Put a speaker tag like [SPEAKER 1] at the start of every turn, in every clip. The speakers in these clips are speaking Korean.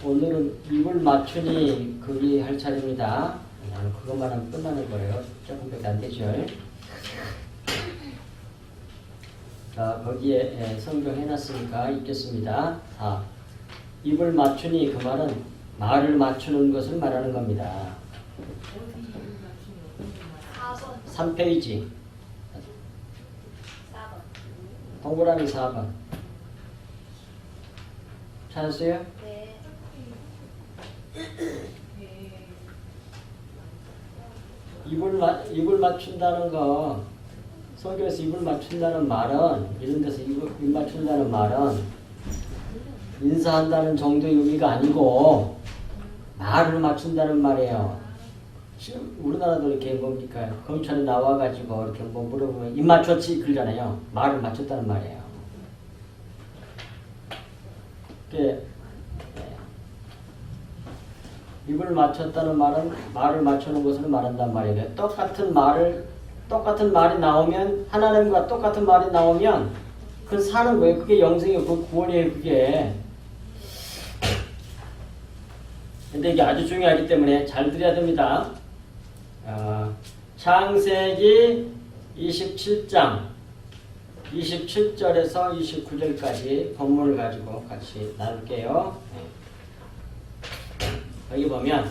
[SPEAKER 1] 오늘은 입을 맞추니 거기 할 차례입니다. 나는 그것만 하면 끝나는 거예요. 조금밖에 안 되죠. 자, 거기에 성경 해놨으니까 읽겠습니다. 자, 입을 맞추니 그 말은 말을 맞추는 것을 말하는 겁니다. 3페이지. 4번. 동그라미 4번. 찾았어요?
[SPEAKER 2] 네.
[SPEAKER 1] 입을 맞춘다는 거, 성경에서 입을 맞춘다는 말은, 이런 데서 입 맞춘다는 말은 인사한다는 정도의 의미가 아니고 말을 맞춘다는 말이에요. 지금 우리나라도 이렇게 뭡니까? 검찰에 나와가지고 이렇게 뭐 물어보면 입 맞췄지 그러잖아요. 말을 맞췄다는 말이에요. 입을 맞췄다는 말은 말을 맞추는 것을 말한단 말이에요. 똑같은 말이 나오면, 하나님과 똑같은 말이 나오면 그 사는 거예요. 그게 영생이고 그 구원이에요. 그게. 근데 이게 아주 중요하기 때문에 잘 들어야 됩니다. 창세기 27장 27절에서 29절까지 본문을 가지고 같이 나눌게요. 여기 보면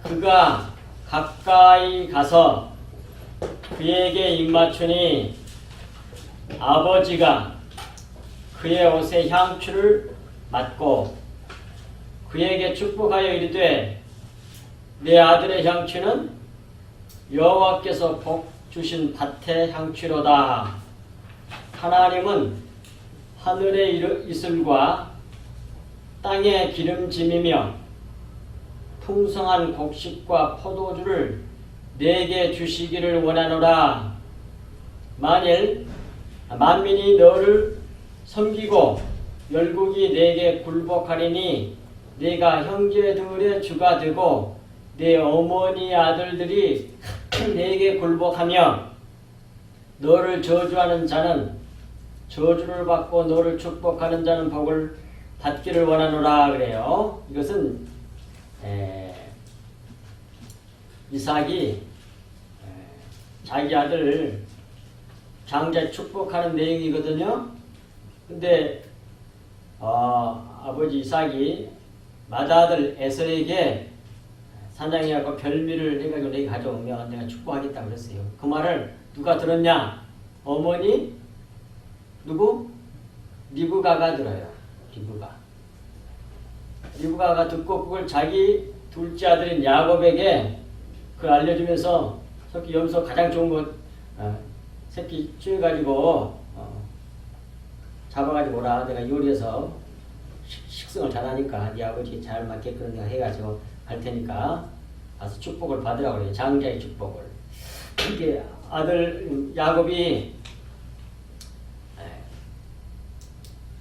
[SPEAKER 1] 그가 가까이 가서 그에게 입맞추니 아버지가 그의 옷에 향추를 맡고 그에게 축복하여 이르되 내 아들의 향취는 여호와께서 복 주신 밭의 향취로다. 하나님은 하늘의 이슬과 땅의 기름짐이며 풍성한 곡식과 포도주를 내게 주시기를 원하노라. 만일 만민이 너를 섬기고 열국이 내게 굴복하리니 내가 형제들의 주가 되고 내 어머니 아들들이 내게 굴복하며 너를 저주하는 자는 저주를 받고 너를 축복하는 자는 복을 받기를 원하노라 그래요. 이것은 이삭이 자기 아들 장자 축복하는 내용이거든요. 근데 아버지 이삭이 맏아들 에서에게 사냥해갖고 별미를 해가지고 내게 가져오면 내가 축복하겠다 그랬어요. 그 말을 누가 들었냐? 어머니 누구? 리브가가 들어요. 리브가가 듣고 그걸 자기 둘째 아들인 야곱에게 그걸 알려주면서 새끼 여기서 가장 좋은 거 새끼 취해가지고 잡아가지고 오라. 내가 요리해서 식성을 잘하니까 네 아버지 잘 맞게끔 내가 해가지고 갈 테니까 가서 축복을 받으라고 그래요. 장자의 축복을. 이게 아들 야곱이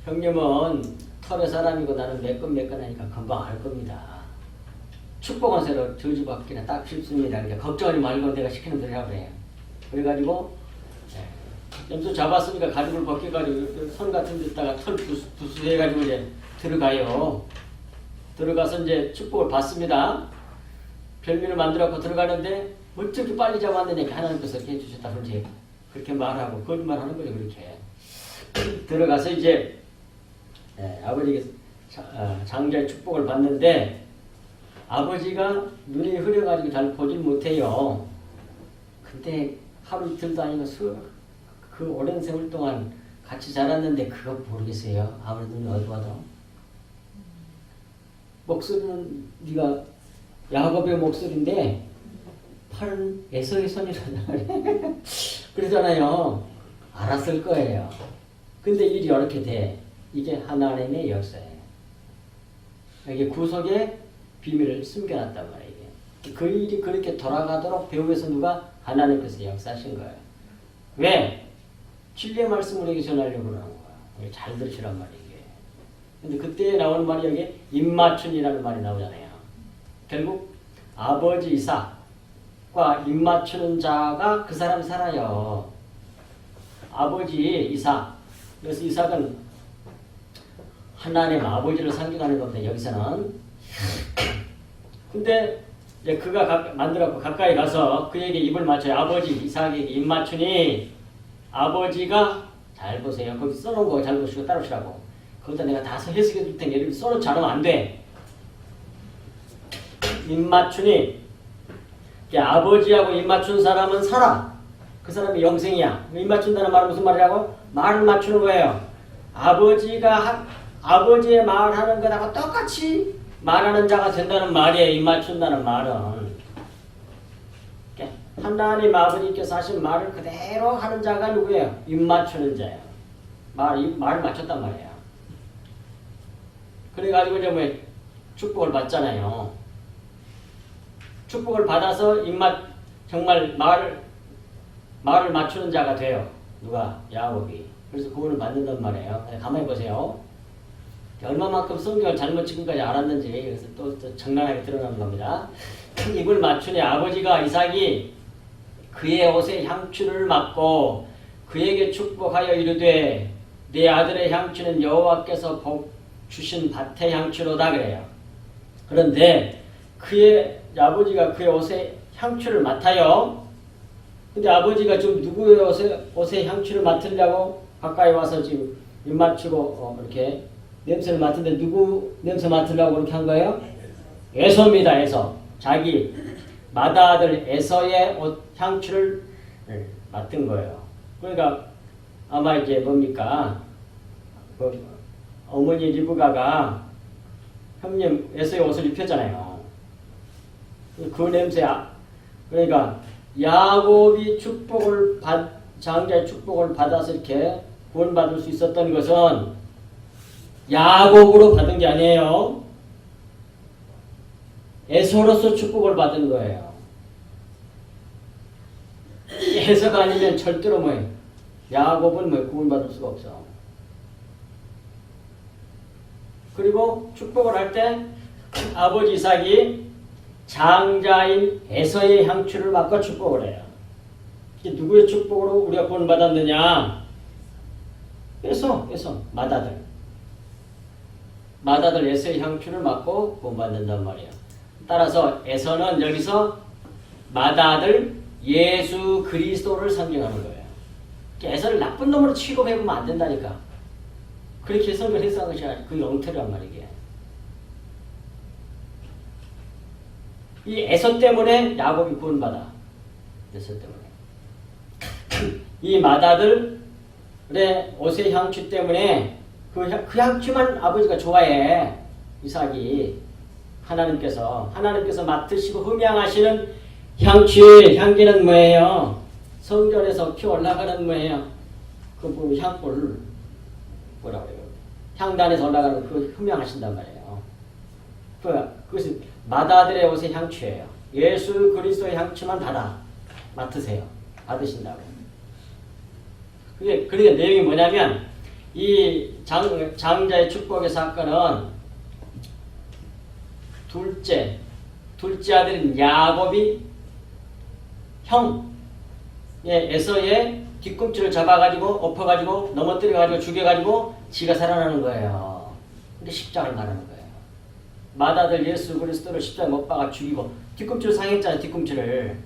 [SPEAKER 1] 형님은 털의 사람이고 나는 매끈매끈하니까 금방 알 겁니다. 축복한 새로 저주받기는 딱 쉽습니다. 그러니까 걱정하지 말고 내가 시키는 대로 하라고 그래요. 그래가지고 염소 잡았으니까 가죽을 벗겨가지고 손 같은 데다가 털 부수해가지고 이제 들어가요. 들어가서 이제 축복을 받습니다. 별미를 만들어갖고 들어가는데 어떻게 빨리 잡았느냐 하나님께서 이렇게 해주셨다. 그렇게 말하고 거짓말하는 거죠. 그렇게 들어가서 이제 아버지가 장자의 축복을 받는데 아버지가 눈이 흐려가지고 잘 보질 못해요. 근데 하루 이틀도 아니고 그 오랜 세월 동안 같이 자랐는데 그거 모르겠어요. 아무리 눈이 어두워도. 목소리는 네가 야곱의 목소리인데 팔은 에서의 손이라잖아요. 그러잖아요. 알았을 거예요. 근데 일이 이렇게 돼. 이게 하나님의 역사예요. 이게 구속의 비밀을 숨겨놨단 말이에요. 그 일이 그렇게 돌아가도록 배후에서 누가? 하나님께서 역사하신 거예요. 왜? 진리의 말씀을 여기 전하려고 그러는 거야. 잘 들으시란 말이에요. 근데 그때 나오는 말이 여기 입맞춘이라는 말이 나오잖아요. 결국 아버지 이삭과 입맞추는 자가 그 사람이 살아요. 아버지 이삭. 그래서 이삭은 하나님 아버지를 상징하는 겁니다. 여기서는. 근데 이제 그가 만들었고 가까이 가서 그에게 입을 맞춰요. 아버지 이삭에게 입 맞추니 아버지가 잘 보세요. 거기 써놓은 거 잘 보시고 따르시라고. 거기다 내가 다 해석해 줄 테니 예를 써놓지 않으면 안 돼. 입 맞추니 아버지하고 입 맞춘 사람은 살아. 그 사람이 영생이야. 입 맞춘다는 말은 무슨 말이라고? 말을 맞추는 거예요. 아버지의 말하는 것하고 똑같이 말하는 자가 된다는 말이에요. 입 맞춘다는 말은. 하나님 아버지께서 하신 말을 그대로 하는 자가 누구예요? 입 맞추는 자예요. 말을 맞췄단 말이에요. 그래가지고 이제 뭐 축복을 받잖아요. 축복을 받아서 정말 말을 맞추는 자가 돼요. 누가? 야곱이. 그래서 구원을 받는단 말이에요. 가만히 보세요. 얼마만큼 성경을 잘못 지금까지 알았는지 그래서 또 적나라하게 드러나는 겁니다. 입을 맞추니 아버지가 이삭이 그의 옷에 향추를 맡고 그에게 축복하여 이르되 내 아들의 향추는 여호와께서 복 주신 밭의 향추로다 그래요. 그런데 아버지가 그의 옷에 향추를 맡아요. 근데 아버지가 좀 누구의 옷에 향추를 맡으려고 가까이 와서 지금 입 맞추고 이렇게 냄새를 맡는데 누구 냄새 맡으려고 그렇게 한 거예요? 에서입니다. 에서. 자기 맏아들 에서의 옷 향추를 맡은 거예요. 그러니까 아마 이제 뭡니까? 어머니 리브가가 형님 에서의 옷을 입혔잖아요. 그 냄새. 그러니까 야곱이 장자의 축복을 받아서 이렇게 구원받을 수 있었던 것은 야곱으로 받은 게 아니에요. 에서로서 축복을 받은 거예요. 에서가 아니면 절대로 뭐예요? 야곱은 구원받을 수가 없어. 그리고 축복을 할 때 아버지 이삭이 장자인 에서의 향추를 맡고 축복을 해요. 이게 누구의 축복으로 우리가 구원받았느냐? 에서 맏아들 에서의 향추를 맡고 구원받는단 말이에요. 따라서 에서는 여기서 맏아들 예수 그리스도를 상징하는 거예요. 에서를 나쁜 놈으로 취급해보면 안 된다니까. 그렇게 성경을 해석한 것이 아니라 그게 엉터리란 말이에요. 이 에서 때문에 야곱이 구원받아. 에서 때문에. 이 맏아들의 옷의 향취 때문에 그 향취만 아버지가 좋아해. 이삭이. 하나님께서 맡으시고 흠양하시는 향기는 뭐예요? 성전에서 피 올라가는 뭐예요? 그 향불 뭐라고 해요? 향단에서 올라가는 그 흠양하신단 말이에요. 그것이 맏아들의 옷의 향취예요. 예수 그리스도의 향취만 맡으세요. 받으신다고. 그러니까 내용이 뭐냐면 이 장자의 축복의 사건은 둘째 아들인 야곱이 에서의 뒤꿈치를 잡아가지고 엎어가지고 넘어뜨려가지고 죽여가지고 지가 살아나는 거예요. 근데 십자가를 말하는 거예요. 맏아들 예수 그리스도를 십자가에 못 박아 죽이고 뒤꿈치를 상했잖아요. 뒤꿈치를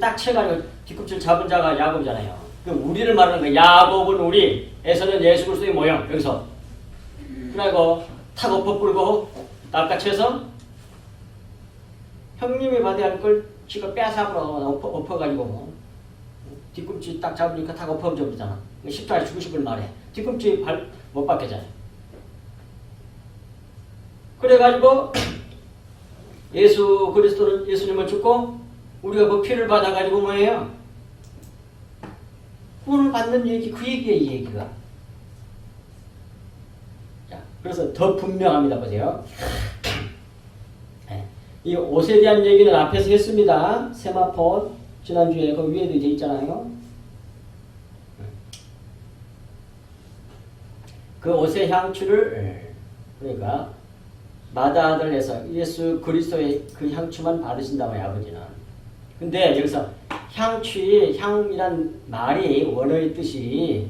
[SPEAKER 1] 딱 채가지고 뒤꿈치를 잡은 자가 야곱이잖아요. 우리를 말하는 거예요. 야곱은 우리, 에서는 예수 그리스도의 모형. 여기서 그리고 탁 엎어 불고 낚아채서 형님이 받아야 할 걸 지가 빼앗아버려. 엎어가지고 뒤꿈치 딱 잡으니까 탁 엎어져 버리잖아. 십자가에 죽으신 걸 말해. 뒤꿈치 못 박겠잖아요. 그래가지고 예수님을 죽고 우리가 그 피를 받아가지고 뭐예요? 구원을 받는 얘기, 그 얘기예요, 이 얘기가. 자, 그래서 더 분명합니다. 보세요. 네. 이 옷에 대한 얘기는 앞에서 했습니다. 세마포 지난주에 그 위에도 돼 있잖아요. 그 옷의 향추를 그러니까 맏아들에서 예수 그리스도의 그 향추만 받으신다고요. 아버지는. 근데 여기서 향이란 말이 원어의 뜻이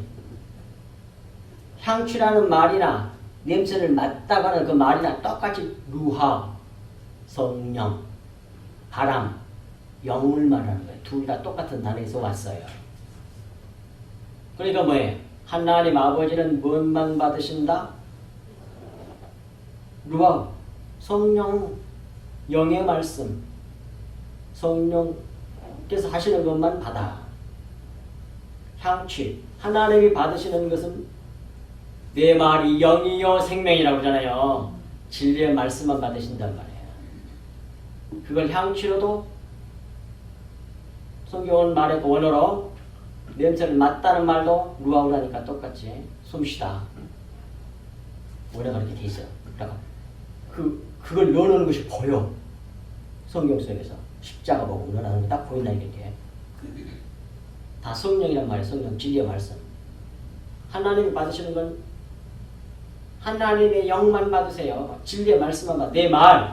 [SPEAKER 1] 향취라는 말이나 냄새를 맡다고 하는 그 말이나 똑같이 루하, 성령, 바람, 영을 말하는 거예요. 둘 다 똑같은 단어에서 왔어요. 그러니까 뭐예요? 하나님 아버지는 뭔만 받으신다? 루하, 성령, 영의 말씀, 성령께서 하시는 것만 받아. 향취, 하나님이 받으시는 것은 내 말이 영이요 생명이라고 하잖아요. 진리의 말씀만 받으신단 말이에요. 그걸 향취로도 성경은 말했고 원어로 냄새를 맡다는 말도 루아우라니까 똑같이 숨쉬다. 원어가 그렇게 돼 있어요. 그러니까 그걸 넣어놓는 것이 보여. 성경 속에서 십자가 보고 넣어놓는 게 딱 보인다 이게. 다 성령이란 말이에요. 성령 진리의 말씀. 하나님이 받으시는 건 하나님의 영만 받으세요. 진리의 말씀만 받으세요.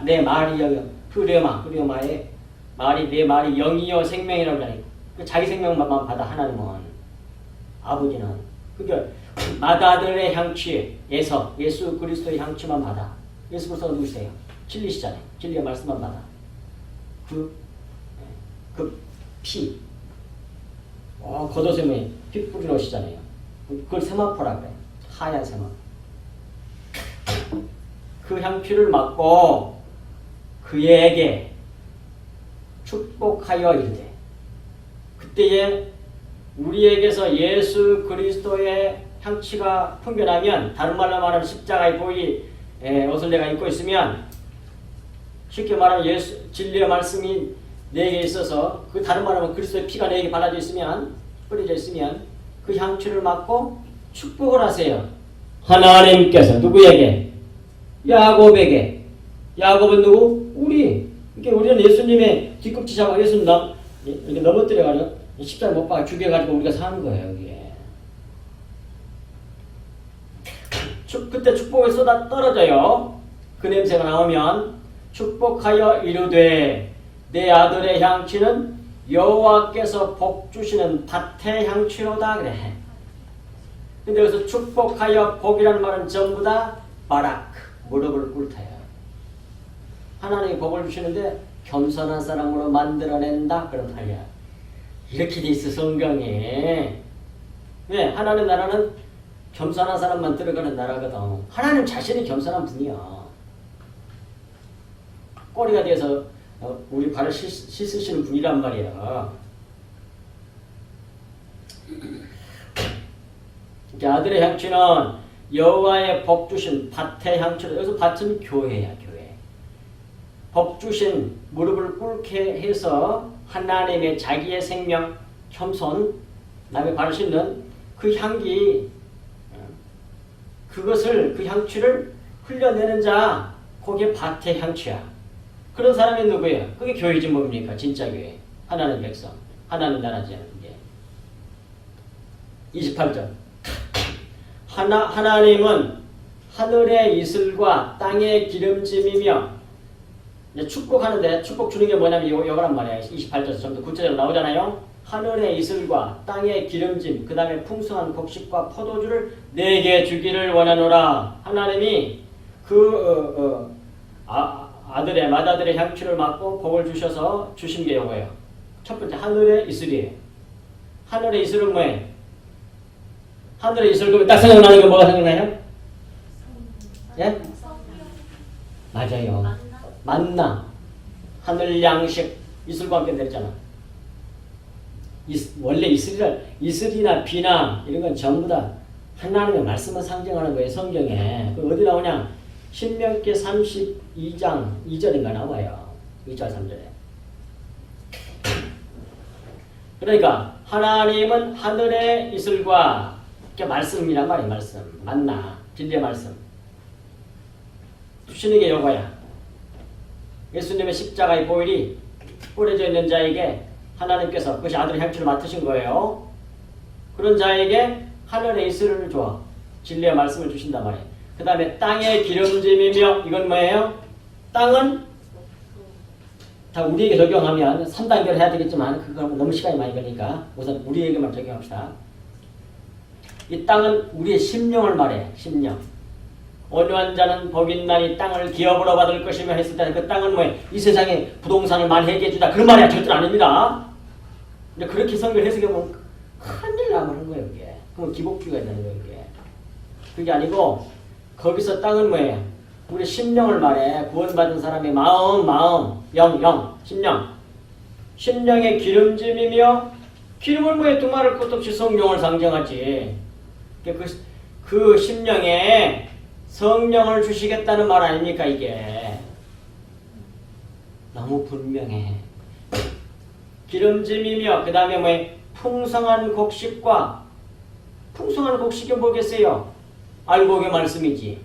[SPEAKER 1] 내 말이 영이요. 흐레마의 말이 내 말이 영이요 생명이라고 하니까 자기 생명만 받아. 하나님은 아버지는 그게 맏아들의 향취에서 예수 그리스도의 향취만 받아. 예수 그리스도가 누구시세요? 진리시잖아요. 진리의 말씀만 받아. 그 피, 겉옷에 피 뿌리러 오시잖아요. 그걸 세마포라 그래요. 하얀 세마포. 그 향취를 맡고 그에게 축복하여 이르되, 그때에 우리에게서 예수 그리스도의 향취가 풍겨나면, 다른 말로 말하면 십자가의 보이 옷을 내가 입고 있으면, 쉽게 말하면 예수 진리의 말씀이 내게 있어서, 그 다른 말로 하면 그리스도의 피가 내게 발라져 있으면, 뿌려져 있으면 그 향취를 맡고 축복을 하세요. 하나님께서 누구에게? 야곱에게. 야곱은 누구? 우리. 그러니까 우리는 예수님의 뒤꿈치 잡아 예수님 이렇게 넘어뜨려가지고 십자가 못 박아 죽여가지고 우리가 사는 거예요. 여기에. 그때 축복이 쏟아 떨어져요. 그 냄새가 나오면 축복하여 이르되 내 아들의 향취는 여호와께서 복 주시는 밭의 향취로다 그래. 근데 여기서 축복하여 복이라는 말은 전부 다 바락, 무릎을 꿇어요. 하나님이 복을 주시는데 겸손한 사람으로 만들어낸다 그런 말이야. 이렇게 돼 있어 성경에. 왜? 하나님 나라는 겸손한 사람만 들어가는 나라거든. 하나님 자신이 겸손한 분이야. 꼬리가 돼서 우리 발을 씻으시는 분이란 말이야. 아들의 향취는 여호와의 복 주신 밭의 향취로, 여기서 밭은 교회야, 교회. 복 주신 무릎을 꿇게 해서 하나님의 자기의 생명, 겸손, 남의 발을 씻는 그 향기, 그것을, 그 향취를 흘려내는 자, 그게 밭의 향취야. 그런 사람이 누구예요? 그게 교회지 뭡니까? 진짜 교회. 하나님 백성, 하나님 나라지. 이게 28절. 하나님은 하늘의 이슬과 땅의 기름짐이며, 이제 축복하는데, 축복 주는 게 뭐냐면 이거란 말이에요. 28절에서 좀 더 구체적으로 나오잖아요. 하늘의 이슬과 땅의 기름짐, 그 다음에 풍성한 곡식과 포도주를 내게 주기를 원하노라. 하나님이 아들의 맏아들의 향취를 맡고 복을 주셔서 주신 게 이거예요. 첫 번째 하늘의 이슬이에요. 하늘의 이슬은 뭐예요? 하늘의 이슬, 그러면 딱 생각나는 게 뭐가 생각나요? 예? 맞아요. 만나. 하늘 양식. 이슬과 함께 내렸잖아. 원래 이슬이나 비나 이런 건 전부 다 하나님의 말씀을 상징하는 거예요. 성경에. 그 어디 나오냐? 신명기 32장 2절인가 나와요. 2절 3절에. 그러니까 하나님은 하늘의 이슬과 말씀이란 말이에요. 말씀. 만나. 진리의 말씀. 주시는 게 요거야. 예수님의 십자가의 보혈이 뿌려져 있는 자에게 하나님께서 그것이 아들의 향취를 맡으신 거예요. 그런 자에게 하늘의 이슬을 줘. 진리의 말씀을 주신단 말이에요. 그 다음에 땅의 기름짐이며, 이건 뭐예요? 땅은 다 우리에게 적용하면 3단계를 해야 되겠지만 그거 너무 시간이 많이 걸리니까 우선 우리에게만 적용합시다. 이 땅은 우리의 심령을 말해. 심령. 온유한 자는 복 있나니 땅을 기업으로 받을 것이며 했을 때 그 땅은 뭐예요? 이 세상에 부동산을 많이 해결해 주다. 그런 말이야. 절대 아닙니다. 근데 그렇게 성경 해석해보면 큰일 나는 거예요. 이게. 그러면 기복주의가 되는 거예요. 이게. 그게 아니고 거기서 땅은 뭐예요? 우리 심령을 말해. 구원받은 사람의 마음, 영, 심령. 심령의 기름짐이며 기름은 뭐예요? 두말할 것도 없이 성령을 상징하지. 그 심령에 성령을 주시겠다는 말 아닙니까 이게. 너무 분명해. 기름짐이며 그 다음에 뭐예요? 풍성한 곡식과 풍성한 곡식이 뭐겠어요? 알곡의 말씀이지.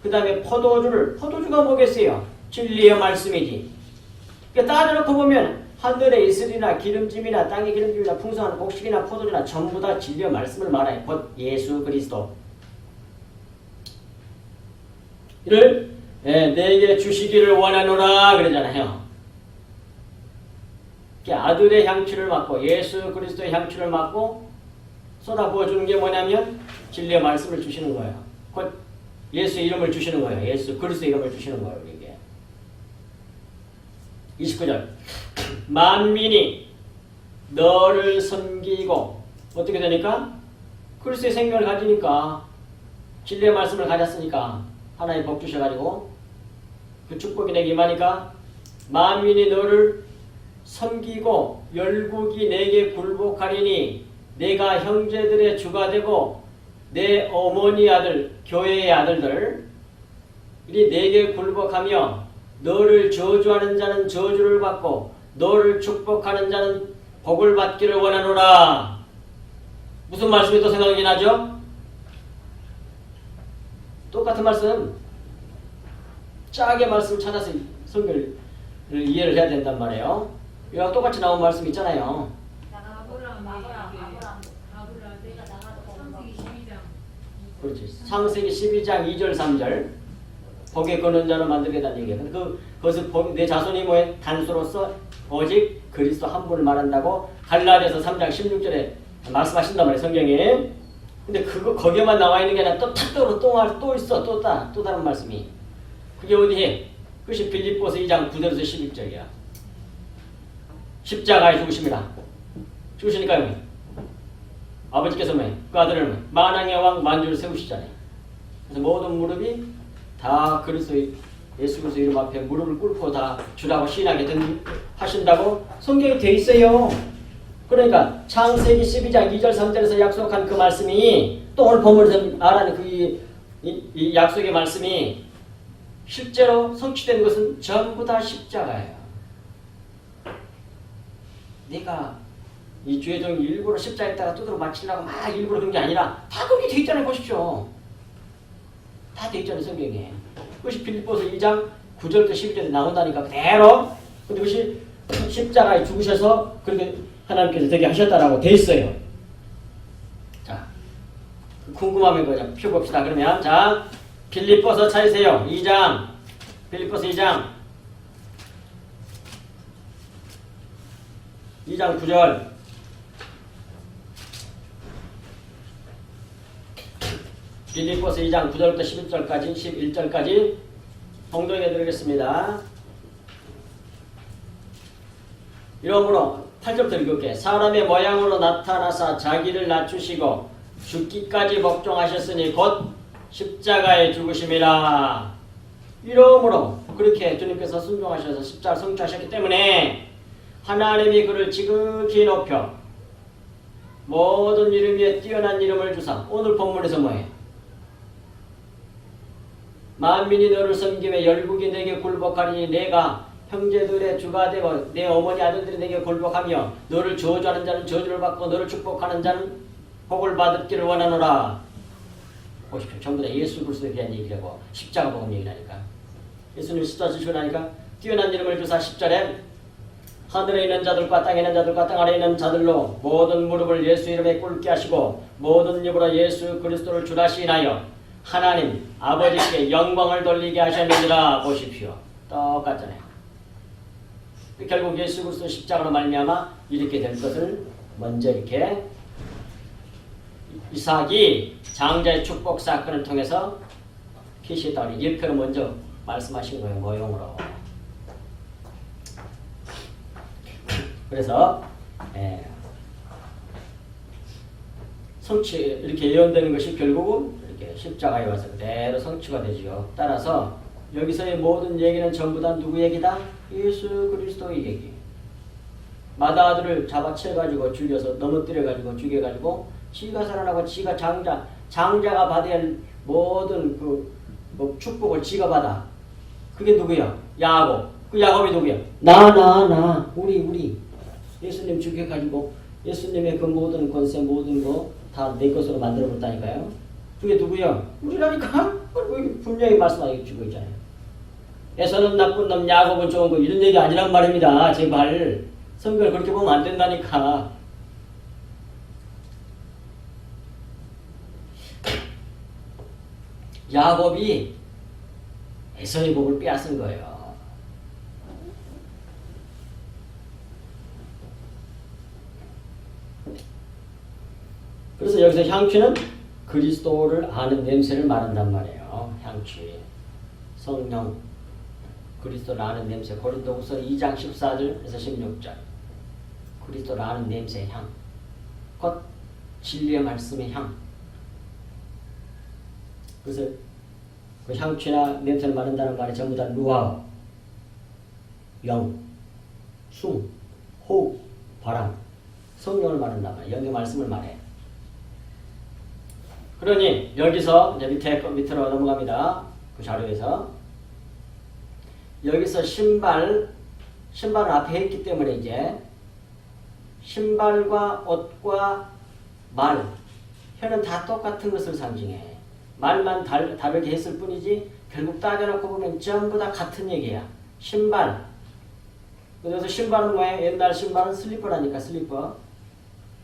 [SPEAKER 1] 그 다음에 포도주가 뭐겠어요? 진리의 말씀이지. 그러니까 따져놓고 보면 하늘의 이슬이나 기름짐이나 땅의 기름짐이나 풍성한 곡식이나 포도주나 전부 다 진리의 말씀을 말해. 곧 예수 그리스도. 이를 내게 주시기를 원하노라 그러잖아요. 아들의 향취를 맡고 예수 그리스도의 향취를 맡고 쏟아부어 주는 게 뭐냐면 진리의 말씀을 주시는 거예요. 곧 예수의 이름을 주시는 거예요. 예수 그리스도의 이름을 주시는 거예요. 이게 29절 만민이 너를 섬기고 어떻게 되니까? 그리스도의 생명을 가지니까 진리의 말씀을 가졌으니까 하나님 복 주셔가지고 그 축복이 내게 임하니까 만민이 너를 섬기고 열국이 내게 굴복하리니 내가 형제들의 주가 되고 내 어머니 아들 교회의 아들들이 내게 굴복하며 너를 저주하는 자는 저주를 받고 너를 축복하는 자는 복을 받기를 원하노라. 무슨 말씀이 또 생각이 나죠? 똑같은 말씀. 짜게 말씀을 찾아서 성경을 이해를 해야 된단 말이에요. 이랑 똑같이 나온 말씀 있잖아요. 그렇지. 창세기 12장 2절 3절 복에 거는 자를 만들겠다는 얘기예요. 근데 그것을 내 자손이 뭐에 단수로서 오직 그리스도 한 분을 말한다고 갈라디아서 3장 16절에 말씀하신단 말이에요. 성경에. 근데 거기에만 나와 있는 게 아니라 또 탁도로 또 있어. 또 다른 말씀이. 그게 어디에? 그것이 빌립보서 2장 9절에서 11절이야. 십자가에 죽으십니다. 죽으시니까요. 아버지께서 그 아들을 만왕의 왕 만주를 세우시잖아요. 그래서 모든 무릎이 다 예수 그리스도 이름 앞에 무릎을 꿇고 다 주라고 시인하게 하신다고 성경에 돼 있어요. 그러니까 창세기 12장 2절 3절에서 약속한 그 말씀이 또 오늘 본문에서 말하는 이 약속의 말씀이 실제로 성취된 것은 전부 다 십자가예요. 내가 이 죄종 일부러 십자가에다가 두드러 맞추려고 막 일부러 그런 게 아니라 다 거기 돼 있잖아요. 보십시오. 다 돼 있잖아요. 성경에. 그것이 빌립보서 2장 9절부터 12절에 나온다니까 그대로. 근데 그것이 십자가에 죽으셔서 그렇게 하나님께서 되게 하셨다라고 돼 있어요. 자, 궁금하면 그냥 펴봅시다. 그러면 자, 빌립보서 찾으세요. 2장. 빌립보서 2장 9절. 빌립보서 2장 9절부터 11절까지 11절까지 봉독해 드리겠습니다. 이러므로 8절부터 읽을게. 사람의 모양으로 나타나사 자기를 낮추시고 죽기까지 복종하셨으니 곧 십자가에 죽으심이라. 이러므로 그렇게 주님께서 순종하셔서 십자가를 성취하셨기 때문에 하나님이 그를 지극히 높여 모든 이름 위에 뛰어난 이름을 주사. 오늘 본문에서 뭐예요? 만민이 너를 섬기며 열국이 내게 굴복하리니 내가 형제들의 주가 되고 내 어머니 아들들이 내게 굴복하며 너를 저주하는 자는 저주를 받고 너를 축복하는 자는 복을 받기를 원하노라. 보십시오. 전부 다 예수 그리스도에 대한 얘기라고 십자가 복음 얘기라니까. 예수님 십자가 지시고 나니까 뛰어난 이름을 주사 10절에 하늘에 있는 자들과 땅에 있는 자들과 땅 아래에 있는 자들로 모든 무릎을 예수 이름에 꿇게 하시고 모든 입으로 예수 그리스도를 주라 시인하여 하나님 아버지께 영광을 돌리게 하셨느니라. 보십시오. 똑같잖아요. 결국 예수 그리스도 십자가로 말미암아 이렇게 될 것을 먼저 이렇게 이삭이 장자의 축복 사건을 통해서 계시했다. 1표를 먼저 말씀하신 거예요. 모형으로. 그래서 성취 이렇게 예언되는 것이 결국은 이렇게 십자가에 와서 그대로 성취가 되지요. 따라서 여기서의 모든 얘기는 전부 다 누구 얘기다? 예수 그리스도의 얘기. 마다아들을 잡아채가지고 죽여서 넘어뜨려가지고 죽여가지고 지가 살아나고 지가 장자가 받아야 할 모든 뭐 축복을 지가 받아. 그게 누구야? 야곱. 그 야곱이 누구야? 나. 우리. 예수님 죽여가지고 예수님의 그 모든 권세 모든 거 다 내 것으로 만들어버렸다니까요. 그게 누구야? 우리라니까? 분명히 말씀하시고 있잖아요. 에서는 나쁜 놈, 야곱은 좋은 거 이런 얘기 아니란 말입니다. 제발 성경을 그렇게 보면 안 된다니까. 야곱이 에서의 복을 빼앗은 거예요. 그래서 여기서 향취는 그리스도를 아는 냄새를 말한단 말이에요. 향취, 성령, 그리스도를 아는 냄새. 고린도후서 2장 14절에서 16절. 그리스도를 아는 냄새의 향. 곧 진리의 말씀의 향. 그래서 그 향취나 냄새를 맡는다는 말이 전부 다 루아, 영, 숨, 호흡, 바람, 성령을 말한단 말이에요. 영의 말씀을 말해. 그러니 여기서 이제 밑으로 넘어갑니다. 그 자료에서 여기서 신발은 앞에 했기 때문에 이제 신발과 옷과 말, 혀는 다 똑같은 것을 상징해. 말만 다르게 했을 뿐이지 결국 따져놓고 보면 전부 다 같은 얘기야. 신발. 그래서 신발은 뭐예요? 옛날 신발은 슬리퍼라니까. 슬리퍼.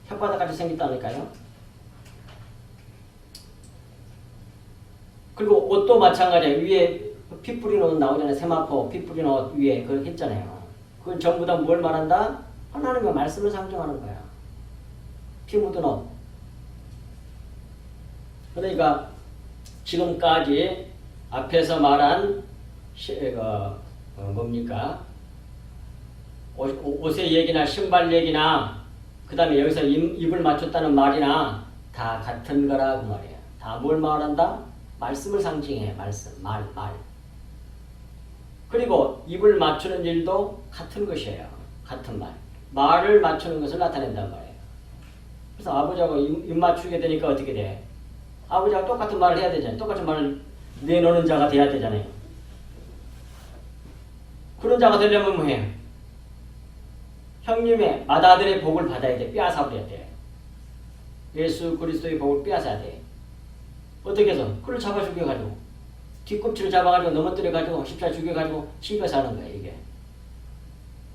[SPEAKER 1] 혓바닥같이 생겼다니까요. 그리고 옷도 마찬가지예요. 위에 피 뿌린 옷 나오잖아요. 세마포 피 뿌린 옷 위에 그렇게 했잖아요. 그건 전부 다 뭘 말한다? 하나님의 말씀을 상징하는 거야. 피 묻은 옷. 그러니까 지금까지 앞에서 말한 뭡니까? 옷의 얘기나 신발 얘기나 그 다음에 여기서 입을 맞췄다는 말이나 다 같은 거라고 말이에요. 다 뭘 말한다? 말씀을 상징해. 말씀, 말. 그리고 입을 맞추는 일도 같은 것이에요. 같은 말. 말을 맞추는 것을 나타낸단 말이에요. 그래서 아버지하고 입 맞추게 되니까 어떻게 돼? 아버지하고 똑같은 말을 해야 되잖아요. 똑같은 말을 내놓는 자가 돼야 되잖아요. 그런 자가 되려면 뭐해? 형님의 맏아들의 복을 받아야 돼. 빼앗아버려야 돼. 예수 그리스도의 복을 빼앗아야 돼. 어떻게 해서? 그를 잡아 죽여가지고 뒤꿈치를 잡아가지고 넘어뜨려가지고 십자가 죽여가지고 씹어서 하는 거야. 이게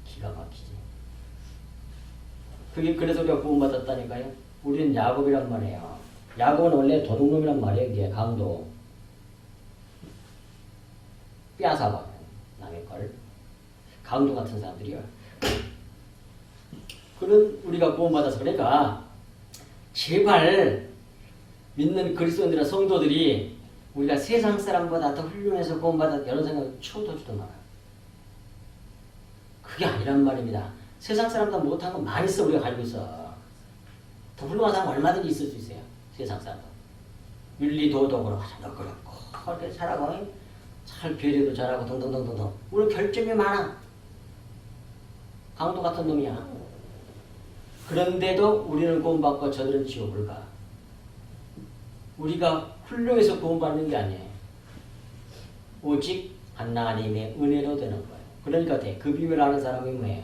[SPEAKER 1] 기가 막히지. 그게 그래서 우리가 구원받았다니까요. 우리는 야곱이란 말이에요. 야곱은 원래 도둑놈이란 말이에요. 이게 강도 빼앗아봐 남의 걸. 강도 같은 사람들이요. 그런 우리가 구원받아서 그러니까 제발 믿는 그리스도인들과 성도들이 우리가 세상 사람보다 더 훌륭해서 구원받아 이런 생각 쳐도지도 마라. 그게 아니란 말입니다. 세상 사람보다 못한 건 많이 있어. 우리가 가지고 있어. 더 훌륭한 사람 얼마든지 있을 수 있어요. 세상 사람도. 윤리도덕으로 너 그렇고 그렇게 잘하고 잘 배려도 잘하고 등등등등등. 우리 결점이 많아. 강도 같은 놈이야. 그런데도 우리는 구원받고 저들은 지옥을 가. 우리가 훌륭해서 구원받는 게 아니에요. 오직 하나님의 은혜로 되는 거예요. 그러니까 그 비밀을 아는 사람이 뭐예요?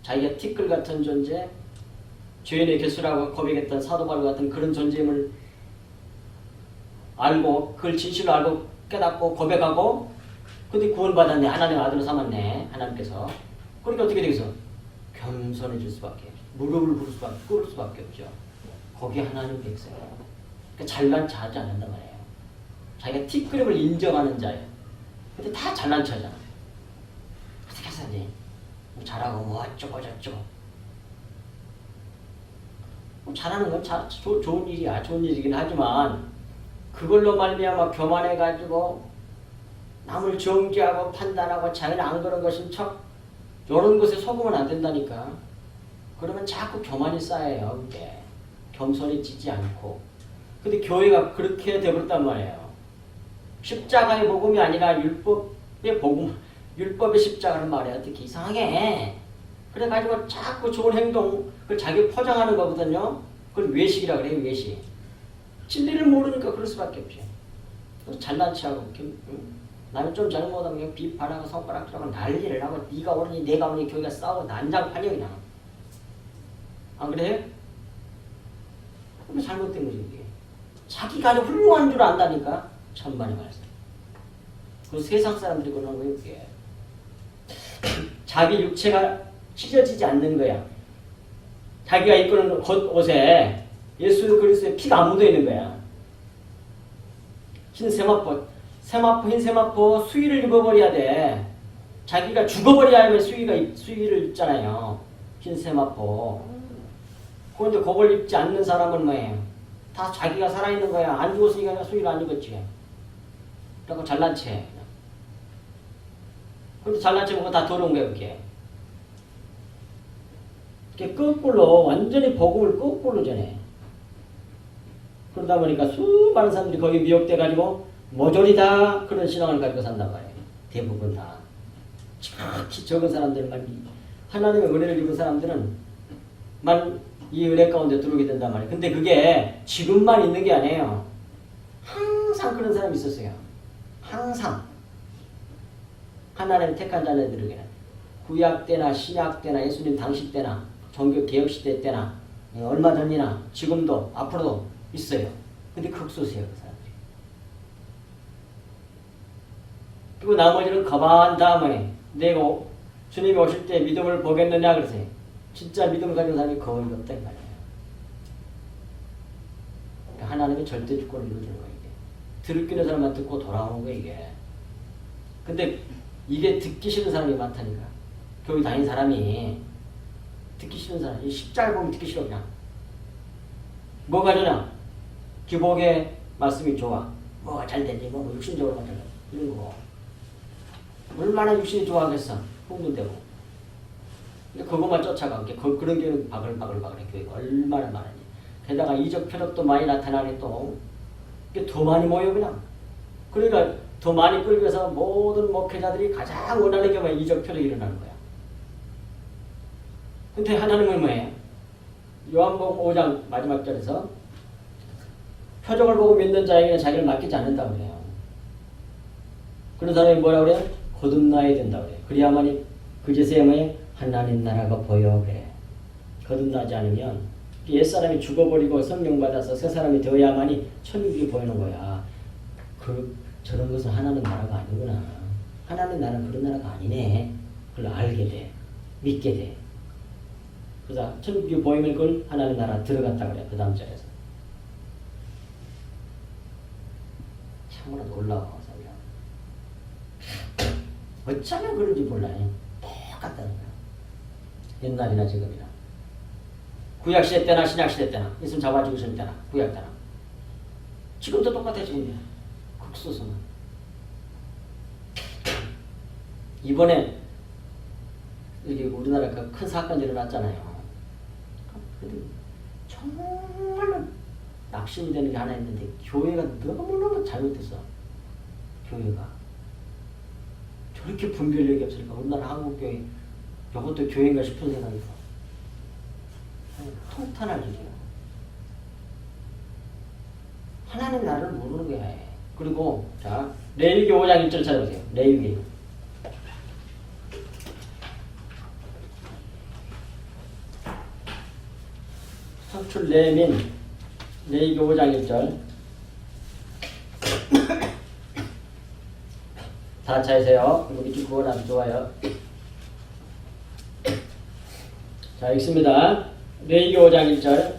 [SPEAKER 1] 자기가 티끌 같은 존재, 죄인의 개수라고 고백했던 사도 바울 같은 그런 존재임을 알고 그걸 진실로 알고 깨닫고 고백하고 근데 구원받았네. 하나님의 아들로 삼았네. 하나님께서. 그러니까 어떻게 되겠어? 겸손해질 수밖에, 무릎을 꿇을 수밖에 없죠. 거기에 하나님 백성이에요. 그러니까 잘난 체하지 않는단 말이에요. 자기가 티끌임을 인정하는 자예요. 근데 다 잘난 체하잖아. 어떻게 해서지? 뭐 잘하고 뭐 어쩌고 저쩌고. 잘하는 건 좋은 일이야. 좋은 일이긴 하지만 그걸로 말미암아 교만해가지고 남을 정죄하고 판단하고 자기는 안 그런 것인 척 이런 것에 속으면 안 된다니까. 그러면 자꾸 교만이 쌓여요. 그게 겸손히 지지 않고. 근데 교회가 그렇게 되버렸단 말이에요. 십자가의 복음이 아니라 율법의 복음, 율법의 십자가는 말이야. 어떻게 이상하게. 그래가지고 자꾸 좋은 행동, 그걸 자기 포장하는 거거든요. 그걸 외식이라 그래요, 외식. 진리를 모르니까 그럴 수밖에 없죠. 잘난 체하고, 나는 좀 잘못하면 그냥 비판하고 손가락질하고 난리를 하고, 네가 오르니 내가 오르니 교회가 싸우고 난장판이야, 그냥. 안 그래? 그럼 잘못된 거지, 이게. 자기가 아주 훌륭한 줄 안다니까? 천만의 말씀. 그 세상 사람들이 그러는 거예요, 그게. 자기 육체가 찢어지지 않는 거야. 자기가 입고는 겉옷에 예수 그리스도의 피가 안 묻어 있는 거야. 흰 세마포, 흰 세마포 수의를 입어버려야 돼. 자기가 죽어버려야 수의를 입잖아요. 흰 세마포. 그런데 그걸 입지 않는 사람은 뭐예요? 다 자기가 살아있는 거야. 안 죽었으니까 수의를 안 입었지. 그래서 잘난 체. 근데 잘난 체 보면 다 더러운 거야, 그게. 거꾸로 완전히 복음을 거꾸로 전해. 그러다 보니까 수많은 사람들이 거기 미혹돼가지고 모조리 다 그런 신앙을 가지고 산단 말이에요. 대부분 다. 특히 적은 사람들만 하나님의 은혜를 입은 사람들은 만 이 은혜 가운데 들어오게 된단 말이에요. 근데 그게 지금만 있는 게 아니에요. 항상 그런 사람이 있었어요. 항상. 하나님 택한 자녀들에게는 구약 때나 신약 때나 예수님 당시 때나 종교 개혁 시대 때나 얼마 전이나 지금도 앞으로도 있어요. 근데 극소수예요, 그 사람들이. 그리고 나머지는 가만 다음에 내가 주님이 오실 때 믿음을 보겠느냐 그러세요. 진짜 믿음을 가진 사람이 거의 없다 이 말이에요. 하나님이 절대 주권을 이루어주는 거예요. 이게. 듣기는 사람만 듣고 돌아오는 거예요, 이게. 근데 이게 듣기 싫은 사람이 많다니까. 교회 다니는 사람이 듣기 싫은 사람이 십자가 보면 듣기 싫어 그냥. 뭐가 좋냐? 기복의 말씀이 좋아. 뭐가 잘 되지? 뭐 육신적으로 잘 되지? 이런 거. 얼마나 육신이 좋아하겠어. 흥분되고. 근데 그것만 쫓아가. 그런 교회는 바글바글바글해. 교회가 얼마나 많으니. 게다가 이적 표적도 많이 나타나니 또 더 많이 모여 그냥. 그러니까 더 많이 끌기 위해서 모든 목회자들이 가장 원하는 게 뭐야? 이적 표적이 일어나는 거야. 근데 하나님은 뭐예요? 요한복음 5장 마지막 절에서 표적을 보고 믿는 자에게는 자기를 맡기지 않는다고 그래요. 그런 사람이 뭐라고 그래요? 거듭나야 된다고 그래요. 그래야만이 그제서야 뭐예요? 하나님 나라가 보여 그래. 거듭나지 않으면 옛사람이 죽어버리고 성령 받아서 새 사람이 되어야만이 천국이 보이는 거야. 저런 것은 하나님 나라가 아니구나. 하나님 나라는 그런 나라가 아니네. 그걸 알게 돼. 믿게 돼. 그래서 천국이 보이면 그걸 하나님 나라 들어갔다 그래. 그 다음 절에서. 참으로 놀라워. 어쩌면 그런지 몰라요. 똑같다는 거야. 옛날이나 지금이나. 구약시대 때나 신약시대 때나 예수님 잡아주고 있을 때나 구약 때나 지금도 똑같아. 지금 극소수는. 이번에 여기 우리나라에 큰 사건이 일어났잖아요. 근데 정말로 낙심이 되는 게 하나 있는데 교회가 너무너무 잘못됐어. 교회가 저렇게 분별력이 없으니까 우리나라 한국교회 이것도 교회인가 싶은 생각이 들어. 통탄할 일이야. 하나님 나를 모르는 거야. 그리고 자 레위기 5장 1절 찾아보세요. 레위기. 선출 레민 레위기 5장 1절. 다 차이세요. 우리 집 구원 아주 좋아요. 자 읽습니다. 레위기 5장 1절.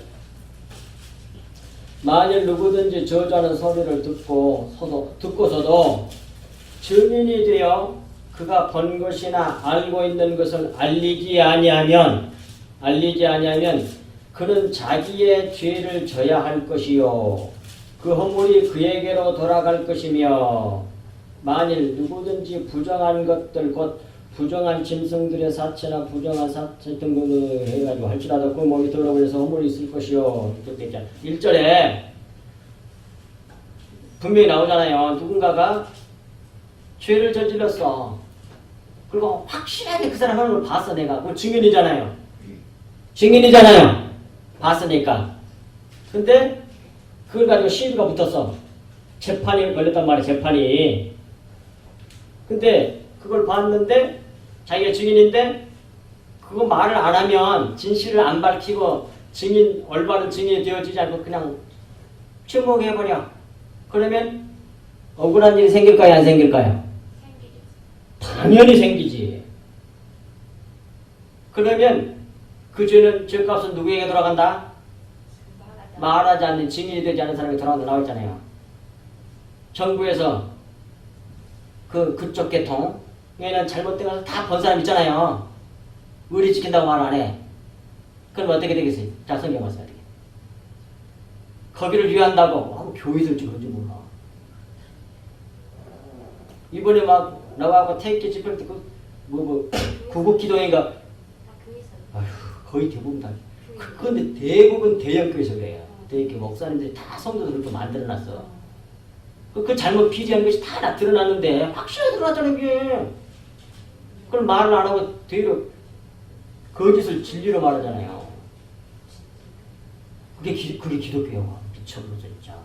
[SPEAKER 1] 만일 누구든지 저주하는 소리를 듣고서도 증인이 되어 그가 본 것이나 알고 있는 것을 알리지 아니하면 그는 자기의 죄를 져야 할 것이요 그 허물이 그에게로 돌아갈 것이며 만일 누구든지 부정한 것들 곧 부정한 짐승들의 사체나 부정한 사체 등등을 해가지고 할지라도 그 몸이 더러워져서 허물이 있을 것이요. 이렇게 있잖아. 1절에 분명히 나오잖아요. 누군가가 죄를 저질렀어. 그리고 확실하게 그 사람 하는 걸 봤어 내가. 그 증인이잖아요. 증인이잖아요. 봤으니까. 근데 그걸 가지고 시비가 붙었어. 재판이 걸렸단 말이야. 재판이. 근데 그걸 봤는데 자기가 증인인데 그거 말을 안 하면 진실을 안 밝히고 증인 올바른 증인이 되어지지 않고 그냥 침묵해버려. 그러면 억울한 일이 생길까요? 안 생길까요? 당연히 생기지. 그러면 그 죄는 죄값은 누구에게 돌아간다? 말하지 않는 증인이 되지 않은 사람이 돌아간다 나와있잖아요. 정부에서 그쪽 계통에는 잘못된 것을 다 본 사람 있잖아요. 의리 지킨다고 말 안 해. 그럼 어떻게 되겠어요? 자, 성경 말씀 어떻게? 거기를 위한다고 교회들지 그런지 몰라. 이번에 막 나하고 태극기 집회 때 구국기도회인가 아휴 거의 대부분 다. 그런데 대부분 대형교회에서 그래요. 대형교회 목사님들이 다 성도들 그렇게 만들어놨어. 그 잘못 비리한 것이 다 드러났는데 확실하게 드러났잖아요 이게. 그걸 말을 안 하고 되려 거짓을 진리로 말하잖아요. 그게 기독교야. 미쳐버려서 진짜.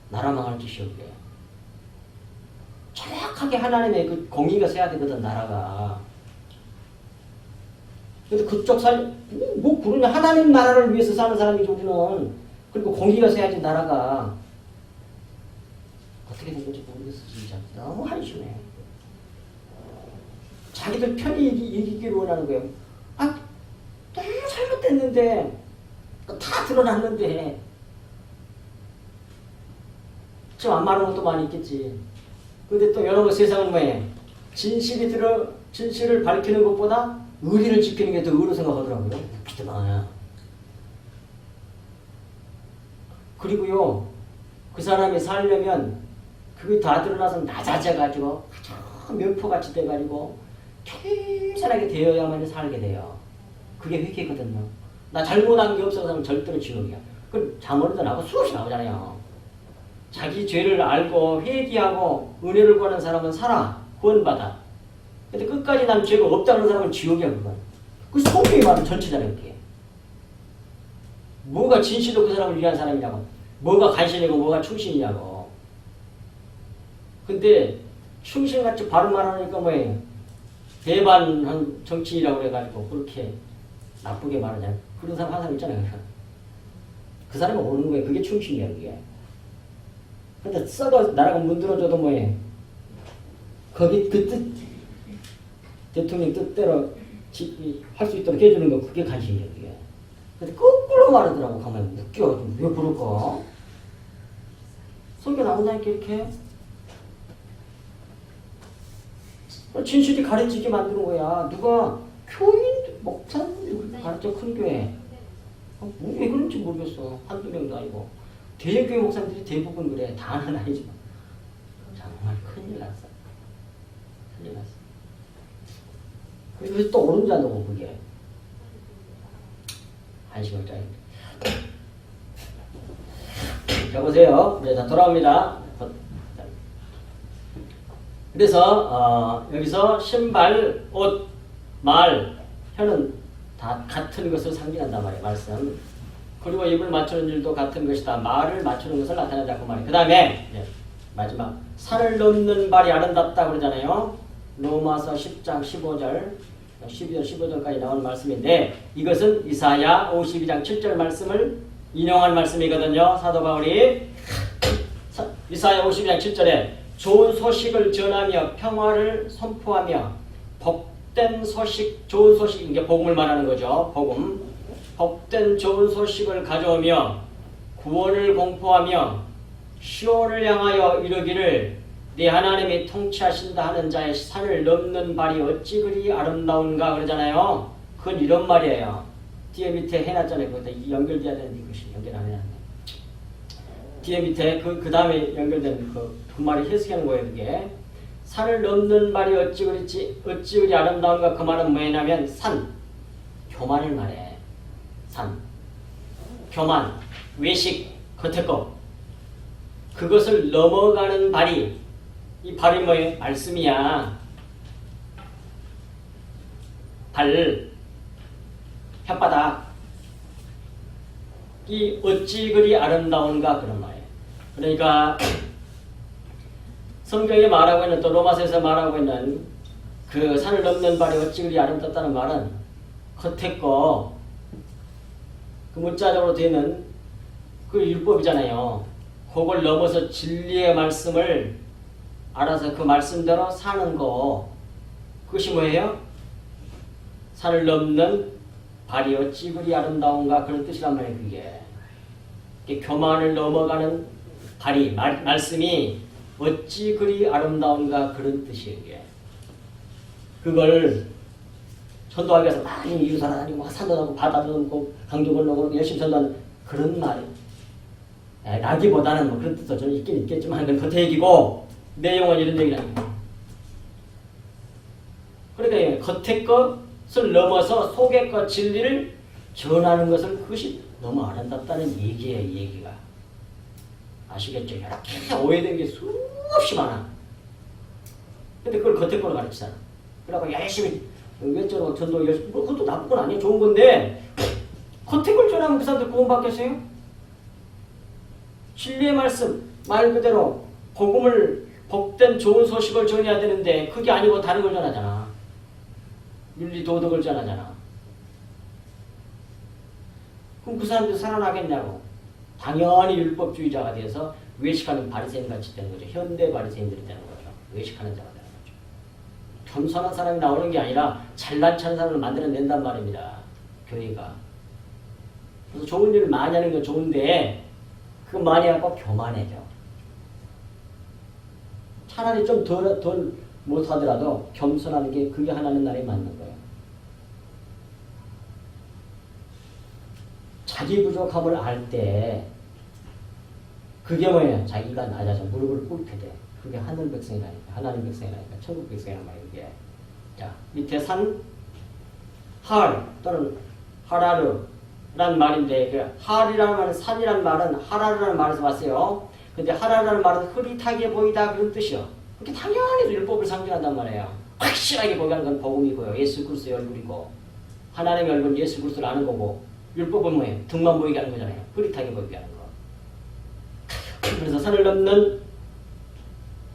[SPEAKER 1] 나라 망할 짓이요 그게. 정확하게 하나님의 그 공의가 서야 되거든 나라가. 근데 그쪽 뭐 그러냐. 하나님 나라를 위해서 사는 사람이지 우리는. 그리고 공의가 서야지 나라가. 어떻게 된 건지 모르겠어 진짜. 너무 한심해. 자기들 편히 이기기를 원하는 거예요. 아, 너무 잘못됐는데 다 드러났는데 좀 안 말하는 것도 많이 있겠지. 근데 또 여러분 세상은 뭐예요? 진실을 밝히는 것보다 의리를 지키는 게 더 의로 생각하더라고요. 웃기더만. 그리고요 그 사람이 살려면 그게 다 드러나서 낮아져가지고 아주 면포같이 돼가지고 괜찮하게 되어야만 살게 돼요. 그게 회개거든요. 나 잘못한 게 없어서 절대로 지옥이야. 그 잠언에도 나오고 수없이 나오잖아요. 자기 죄를 알고 회개하고 은혜를 구하는 사람은 살아. 구원받아. 근데 끝까지 난 죄가 없다는 사람은 지옥이야 그건. 그 성경이 말은 전체잖아요 그게. 뭐가 진실로 그 사람을 위한 사람이냐고. 뭐가 간신이고 뭐가 충신이냐고. 근데 충신같이 바른 말하니까 뭐예요? 대반한 정치인이라고 그래가지고 그렇게 나쁘게 말하잖아요. 그런 사람 한 사람 있잖아요. 그 사람이 오는 거예요. 그게 충신이야 그게. 근데 썩어 나라가 문드러져도 뭐해? 거기 그 뜻 대통령 뜻대로 할 수 있도록 해주는 거 그게 관심이야 그게. 근데 거꾸로 말하더라고. 가만히 웃겨. 왜 그럴까? 성경 나온다니까 이렇게. 진실이 가르치게 만드는 거야. 누가 교인 목사님 가르쳐 큰 교회. 왜 그런지 모르겠어. 한두 명도 아니고. 대형교회 목사님들이 대부분 그래. 다는 아니지만. 정말 큰일 났어. 큰일 났어. 그래서 또 오른 자도 그게. 한식을 짜야 자, 보세요. 네, 다 돌아옵니다. 그래서, 여기서 신발, 옷, 말, 혀는 다 같은 것을 상징한단 말이에요. 말씀. 그리고 입을 맞추는 일도 같은 것이다. 말을 맞추는 것을 나타내자고 말이에요. 그 다음에 마지막 산을 넘는 발이 아름답다 그러잖아요. 로마서 10장 15절 12절 15절까지 나오는 말씀인데 이것은 이사야 52장 7절 말씀을 인용한 말씀이거든요. 사도 바울이 이사야 52장 7절에 좋은 소식을 전하며 평화를 선포하며 복된 소식, 좋은 소식, 이게 복음을 말하는 거죠. 복음. 복된 좋은 소식을 가져오며 구원을 공포하며 시온을 향하여 이르기를 네 하나님이 통치하신다 하는 자의 산을 넘는 발이 어찌 그리 아름다운가 그러잖아요. 그건 이런 말이에요. 뒤에 밑에 해놨잖아요. 거기다 연결돼야 되는데 이것이 연결 안 해놨네. 뒤에 밑에 그 다음에 연결된 그 말이 해석하는 거예요. 그게 산을 넘는 말이 어찌 그리 아름다운가. 그 말은 뭐냐면 산, 교만을 말해. 산, 교만, 외식, 겉에 거. 그것을 넘어가는 발이, 이 발이 뭐예요? 말씀이야. 발, 혓바닥. 이 어찌 그리 아름다운가 그런 말이에요. 그러니까 성경에 말하고 있는, 또 로마서에서 말하고 있는 그 산을 넘는 발이 어찌 그리 아름답다는 말은 겉에 거, 그 문자적으로 되는 그 율법이잖아요. 그걸 넘어서 진리의 말씀을 알아서 그 말씀대로 사는 거, 그것이 뭐예요? 산을 넘는 발이 어찌 그리 아름다운가 그런 뜻이란 말이에요. 그게 교만을 넘어가는 발이, 말씀이 어찌 그리 아름다운가 그런 뜻이에요. 이게. 그걸 전도하기 위해서 많이 이루사 다니고 산도 넘고 바다도 넘고 강도 건너고 열심히 전도하는 그런 말이에요. 라기보다는 뭐 그런 뜻도 좀 있긴 있겠지만 그건 겉에 얘기고 내용은 이런 얘기는 아니에요. 그러니까 겉에 것을 넘어서 속의 것 진리를 전하는 것은 그것이 너무 아름답다는 얘기예요. 이 얘기가. 아시겠죠? 이렇게 오해된 게 수없이 많아. 근데 그걸 겉에 걸로 가르치잖아. 그러고 열심히 외적으로 전도 열심히, 뭐 그것도 나쁜 건 아니에요. 좋은 건데 겉에 걸 전하면 그 사람들 구원받겠어요? 진리의 말씀, 말 그대로 복음을, 복된 좋은 소식을 전해야 되는데 그게 아니고 다른 걸 전하잖아. 윤리 도덕을 전하잖아. 그럼 그 사람들 살아나겠냐고. 당연히 율법주의자가 돼서 외식하는 바리새인 같이 되는 거죠. 현대 바리새인들이 되는 거죠. 외식하는 자가 되는 거죠. 겸손한 사람이 나오는 게 아니라 잘난 척하는 사람을 만들어낸단 말입니다. 교회가. 그래서 좋은 일을 많이 하는 건 좋은데 그거 많이 하고 교만해져. 차라리 좀 덜 못하더라도 겸손하는 게 그게 하나님 나라에 맞는 거예요. 자기 부족함을 알 때 그게 뭐예요? 자기가 낮아져 무릎을 꿇게 돼. 그게 하늘 백성이라니까. 하나님 백성이라니까. 천국 백성이란 말이에요. 이게. 자, 밑에 산, 할 또는 하라르란 말인데 그 할이라는 말은, 산이라는 말은 하라르라는 말에서 왔어요. 근데 하라르라는 말은 흐릿하게 보이다 그런 뜻이요. 그렇게 당연히 율법을 상징한단 말이에요. 확실하게 보게 하는 건 복음이고요. 예수 그리스도의 얼굴이고 하나님의 얼굴은 예수 그리스도를 아는 거고 율법은 뭐예요? 등만 보이게 하는 거잖아요. 흐릿하게 보이게 하는 거. 그래서 산을 넘는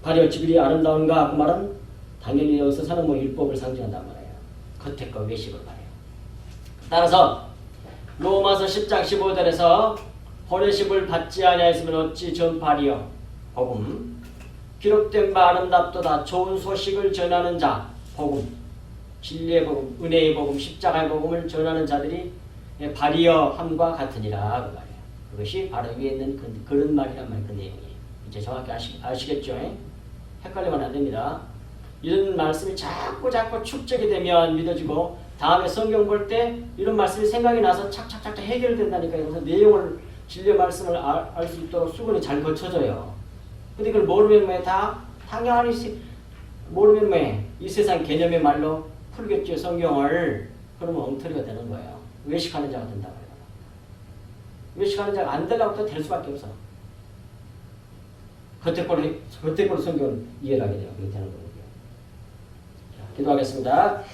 [SPEAKER 1] 발이 어찌 그리 아름다운가 그 말은 당연히 여기서 산은 뭐 율법을 상징한단 말이에요. 겉에 거 외식을 말해요. 따라서 로마서 10장 15절에서 보내심을 받지 아니하였으면 어찌 전파리요 복음 기록된 바 아름답도다 좋은 소식을 전하는 자 복음 진리의 복음 은혜의 복음 십자가의 복음을 전하는 자들이 발이여 함과 같으니라 그 말이에요. 그것이 바로 위에 있는 그런 말이란 말이에요. 그 내용이 이제 정확히 아시겠죠? 헷갈리면 안 됩니다. 이런 말씀이 자꾸 축적이 되면 믿어지고 다음에 성경 볼 때 이런 말씀이 생각이 나서 착착착 해결된다니까요. 그래서 내용을 진리의 말씀을 알 수 있도록 수건이 잘 거쳐져요. 근데 그걸 모르면 왜 다 당연히 모르면 왜 이 세상 개념의 말로 풀겠죠. 성경을. 그러면 엉터리가 되는 거예요. 외식하는 자가 된다 말이에요. 외식하는 자가 안 되려고 또 될 수밖에 없어. 겉에 걸로 성경을 이해를 하게 돼요. 그렇게 되는 거예요. 자, 기도하겠습니다.